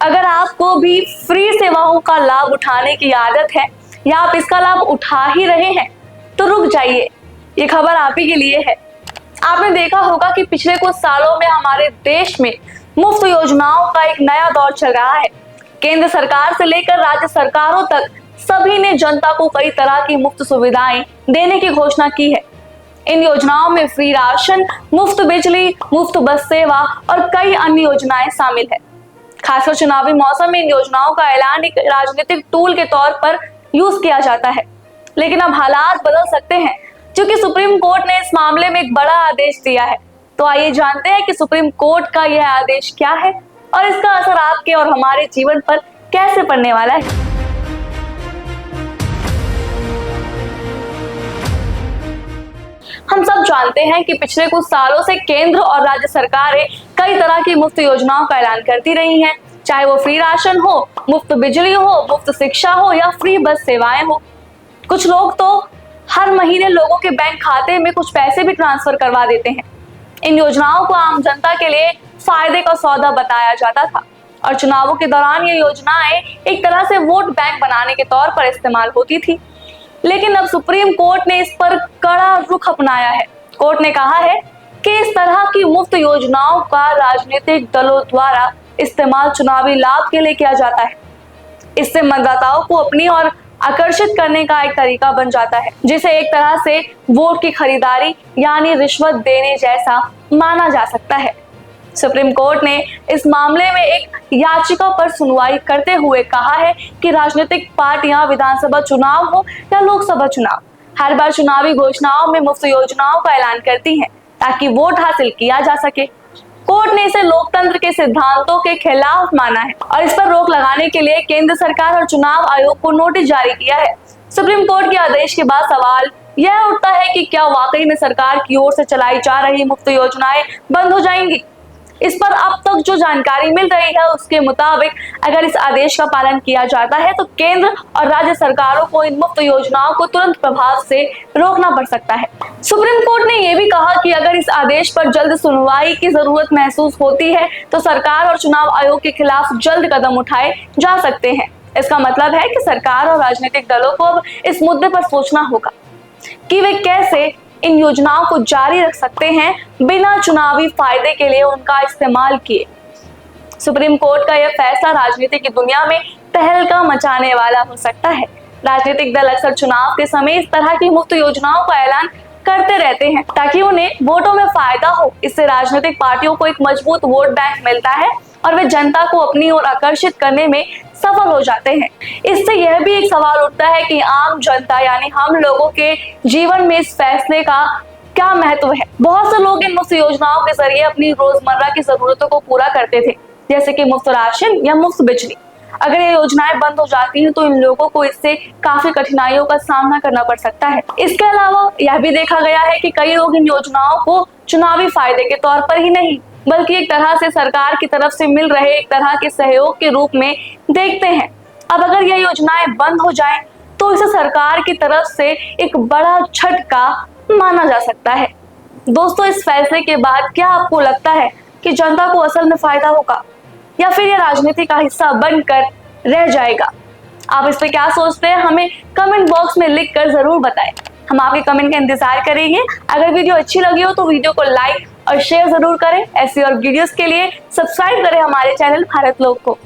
अगर आपको भी फ्री सेवाओं का लाभ उठाने की आदत है या आप इसका लाभ उठा ही रहे हैं तो रुक जाइए, ये खबर आप ही के लिए है। आपने देखा होगा कि पिछले कुछ सालों में हमारे देश में मुफ्त योजनाओं का एक नया दौर चल रहा है। केंद्र सरकार से लेकर राज्य सरकारों तक सभी ने जनता को कई तरह की मुफ्त सुविधाएं देने की घोषणा की है। इन योजनाओं में फ्री राशन, मुफ्त बिजली, मुफ्त बस सेवा और कई अन्य योजनाएं शामिल है। खासकर चुनावी मौसम में इन योजनाओं का ऐलान एक राजनीतिक टूल के तौर पर यूज किया जाता है, लेकिन अब हालात बदल सकते हैं क्योंकि सुप्रीम कोर्ट ने इस मामले में एक बड़ा आदेश दिया है। तो आइए जानते हैं कि सुप्रीम कोर्ट का यह आदेश क्या है और इसका असर आपके और हमारे जीवन पर कैसे पड़ने वाला है। हम सब जानते हैं कि पिछले कुछ सालों से केंद्र और राज्य सरकारें कई तरह की मुफ्त योजनाओं का ऐलान करती रही हैं, चाहे वो फ्री राशन हो, मुफ्त बिजली हो, मुफ्त शिक्षा हो या फ्री बस सेवाएं हो। कुछ लोग तो हर महीने लोगों के बैंक खाते में कुछ पैसे भी ट्रांसफर करवा देते हैं। इन योजनाओं को आम जनता के लिए फायदे का सौदा बताया जाता था और चुनावों के दौरान ये योजनाएं एक तरह से वोट बैंक बनाने के तौर पर इस्तेमाल होती थी। लेकिन अब सुप्रीम कोर्ट ने इस पर कड़ा रुख अपनाया है। कोर्ट ने कहा है कि इस तरह की मुफ्त योजनाओं का राजनीतिक दलों द्वारा इस्तेमाल चुनावी लाभ के लिए किया जाता है। इससे मतदाताओं को अपनी ओर आकर्षित करने का एक तरीका बन जाता है, जिसे एक तरह से वोट की खरीदारी यानी रिश्वत देने जैसा माना जा सकता है। सुप्रीम कोर्ट ने इस मामले में एक याचिका पर सुनवाई करते हुए कहा है कि राजनीतिक पार्टियां विधानसभा चुनाव हो या लोकसभा चुनाव, हर बार चुनावी घोषणाओं में मुफ्त योजनाओं का ऐलान करती हैं ताकि वोट हासिल किया जा सके। कोर्ट ने इसे लोकतंत्र के सिद्धांतों के खिलाफ माना है और इस पर रोक लगाने के लिए केंद्र सरकार और चुनाव आयोग को नोटिस जारी किया है। सुप्रीम कोर्ट के आदेश के बाद सवाल यह उठता है कि क्या वाकई में सरकार की ओर से चलाई जा रही मुफ्त योजनाएं बंद हो जाएंगी। इस पर अब तक जो जानकारी मिल रही है उसके मुताबिक अगर इस आदेश का पालन किया जाता है तो केंद्र और राज्य सरकारों को इन मुफ्त योजनाओं को तुरंत प्रभाव से रोकना पड़ सकता है। सुप्रीम कोर्ट ने यह भी कहा कि अगर इस आदेश पर जल्द सुनवाई की जरूरत महसूस होती है तो सरकार और चुनाव आयोग के खिलाफ जल्द कदम उठाए जा सकते हैं। इसका मतलब है कि सरकार और राजनीतिक दलों को अब इस मुद्दे पर सोचना होगा कि वे कैसे इन योजनाओं को जारी रख सकते हैं बिना चुनावी फायदे के लिए उनका इस्तेमाल किए। सुप्रीम कोर्ट का यह फैसला राजनीति की दुनिया में तहलका मचाने वाला हो सकता है। राजनीतिक दल अक्सर चुनाव के समय इस तरह की मुफ्त योजनाओं का ऐलान करते रहते हैं ताकि उन्हें वोटों में फायदा हो। इससे राजनीतिक पार्टियों को एक मजबूत वोट बैंक मिलता है और वे जनता को अपनी ओर आकर्षित करने में सफल हो जाते हैं। इससे यह भी एक सवाल उठता है कि आम जनता यानी हम लोगों के जीवन में इस फैसले का क्या महत्व है। बहुत से लोग इन मुफ्त योजनाओं के जरिए अपनी रोजमर्रा की जरूरतों को पूरा करते थे, जैसे कि मुफ्त राशन या मुफ्त बिजली। अगर ये योजनाएं बंद हो जाती हैं तो इन लोगों को इससे काफी कठिनाइयों का सामना करना पड़ सकता है। इसके अलावा यह भी देखा गया है कि कई लोग इन योजनाओं को चुनावी फायदे के तौर पर ही नहीं बल्कि एक तरह से सरकार की तरफ से मिल रहे एक तरह के सहयोग के रूप में देखते हैं। अब अगर यह योजनाएं बंद हो जाएं तो इसे सरकार की तरफ से एक बड़ा झटका माना जा सकता है। दोस्तों, इस फैसले के बाद क्या आपको लगता है कि जनता को असल में फायदा होगा या फिर यह राजनीति का हिस्सा बनकर रह जाएगा? आप इस पे क्या सोचते हैं हमें कमेंट बॉक्स में लिख कर जरूर बताएं। हम आपके कमेंट का इंतजार करेंगे। अगर वीडियो अच्छी लगी हो तो वीडियो को लाइक और शेयर जरूर करें। ऐसी और वीडियोस के लिए सब्सक्राइब करें हमारे चैनल भारत लोक को।